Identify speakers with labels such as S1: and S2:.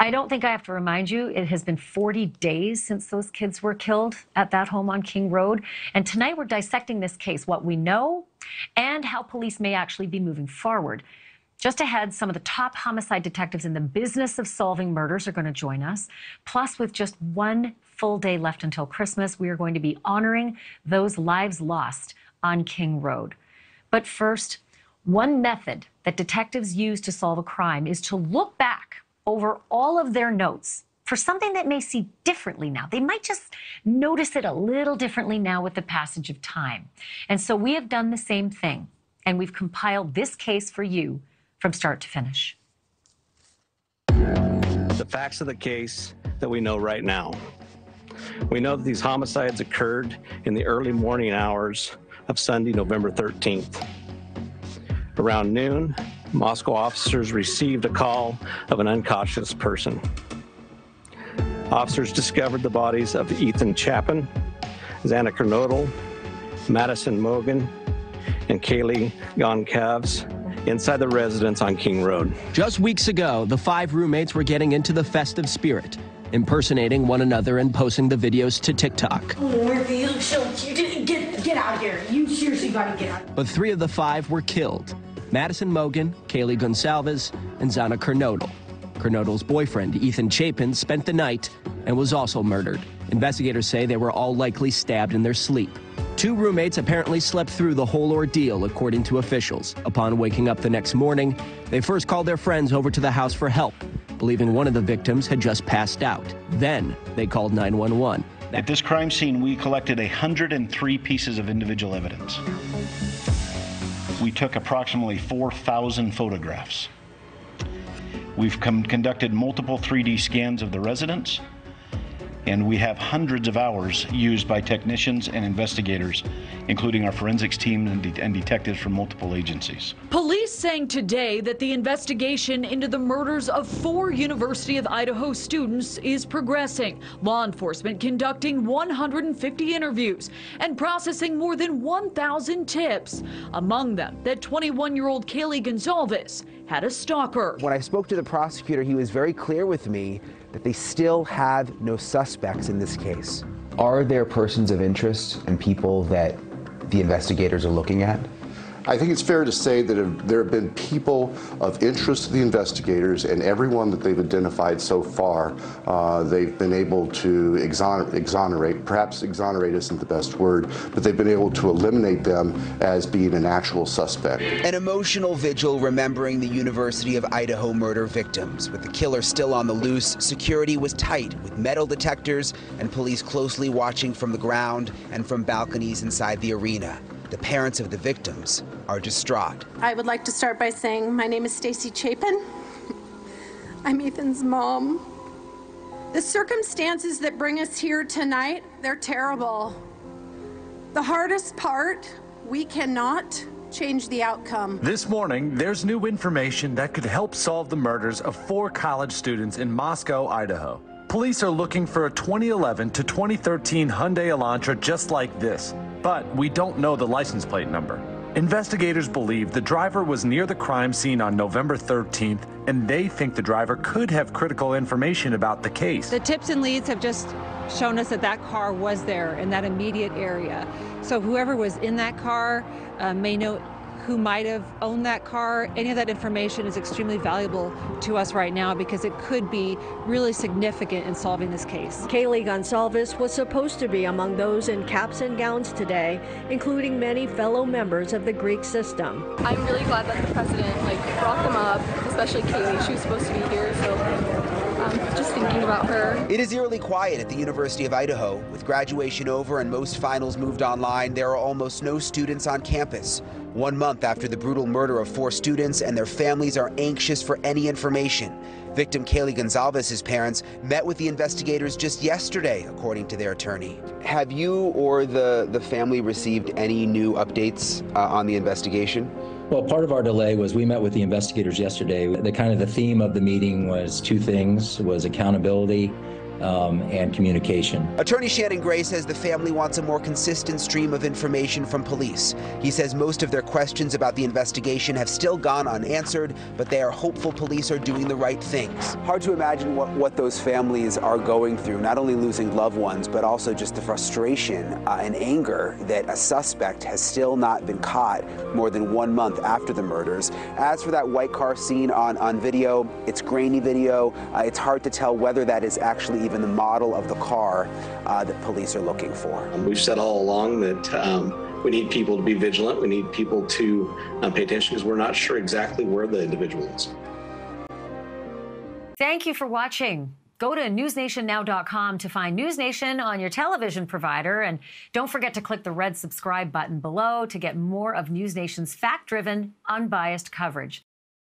S1: I don't think I have to remind you, it has been 40 days since those kids were killed at that home on King Road. And tonight we're dissecting this case, what we know and how police may actually be moving forward. Just ahead, some of the top homicide detectives in the business of solving murders are going to join us. Plus, with just one full day left until Christmas, we are going to be honoring those lives lost on King Road. But first, one method that detectives use to solve a crime is to look back over all of their notes for something that may see differently now. They might just notice it a little differently now with the passage of time. And so we have done the same thing, and we've compiled this case for you from start to finish.
S2: The facts of the case that we know right now. We know that these homicides occurred in the early morning hours of Sunday, November 13th. Around noon, Moscow officers received a call of an unconscious person. Officers discovered the bodies of Ethan Chapin, Xana Kernodle, Madison Mogan, and Kaylee Goncalves inside the residence on King Road.
S3: Just weeks ago, the 5 roommates were getting into the festive spirit, impersonating one another and posting the videos to TikTok.
S4: Get out of here. You seriously gotta get out.
S3: But 3 of the 5 were killed. Madison Mogan, Kaylee Goncalves, and Xana Kernodle. Kernodle's boyfriend, Ethan Chapin, spent the night and was also murdered. Investigators say they were all likely stabbed in their sleep. 2 roommates apparently slept through the whole ordeal, according to officials. Upon waking up the next morning, they first called their friends over to the house for help, believing one of the victims had just passed out. Then they called 911.
S5: At this crime scene, we collected 103 pieces of individual evidence. We took approximately 4,000 photographs. We've conducted multiple 3D scans of the residence, and we have hundreds of hours used by technicians and investigators, including our forensics team and detectives from multiple agencies.
S6: Police saying today that the investigation into the murders of 4 University of Idaho students is progressing. Law enforcement conducting 150 interviews and processing more than 1,000 tips. Among them, that 21-year-old Kaylee Goncalves had a stalker.
S7: When I spoke to the prosecutor, he was very clear with me that they still have no suspects in this case.
S8: Are there persons of interest and people that the investigators are looking at?
S9: I think it's fair to say that there have been people of interest to the investigators, and everyone that they've identified so far, they've been able to exonerate. Perhaps exonerate isn't the best word, but they've been able to eliminate them as being an actual suspect.
S10: An emotional vigil remembering the University of Idaho murder victims. With the killer still on the loose, security was tight with metal detectors and police closely watching from the ground and from balconies inside the arena. The parents of the victims are distraught.
S11: I would like to start by saying my name is Stacy Chapin. I'm Ethan's mom. The circumstances that bring us here tonight, they're terrible. The hardest part, we cannot change the outcome.
S12: This morning, there's new information that could help solve the murders of 4 college students in Moscow, Idaho. Police are looking for a 2011 to 2013 Hyundai Elantra just like this, but we don't know the license plate number. Investigators believe the driver was near the crime scene on November 13th, and they think the driver could have critical information about the case.
S13: The tips and leads have just shown us that that car was there in that immediate area. So whoever was in that car may know who might have owned that car. Any of that information is extremely valuable to us right now because it could be really significant in solving this case.
S14: Kaylee Goncalves was supposed to be among those in caps and gowns today, including many fellow members of the Greek system.
S15: I'm really glad that the president brought them up, especially Kaylee. She was supposed to be here, so just thinking about her.
S10: It is eerily quiet at the University of Idaho. With graduation over and most finals moved online, there are almost no students on campus. 1 month after the brutal murder of 4 students, and their families are anxious for any information. Victim Kaylee Goncalves' parents met with the investigators just yesterday, according to their attorney.
S7: Have you or the family received any new updates on the investigation?
S16: Well, part of our delay was we met with the investigators yesterday. The theme of the meeting was 2 things, was accountability and communication.
S10: Attorney Shannon Gray says the family wants a more consistent stream of information from police. He says most of their questions about the investigation have still gone unanswered, but they are hopeful police are doing the right things. Hard to imagine what those families are going through, not only losing loved ones, but also just the frustration and anger that a suspect has still not been caught more than 1 month after the murders. As for that white car seen on video, it's grainy video. It's hard to tell whether that is actually even the model of the car that police are looking for.
S2: We've said all along that we need people to be vigilant. We need people to pay attention because we're not sure exactly where the individual is.
S1: Thank you for watching. Go to newsnationnow.com to find NewsNation on your television provider. And don't forget to click the red subscribe button below to get more of NewsNation's fact-driven, unbiased coverage.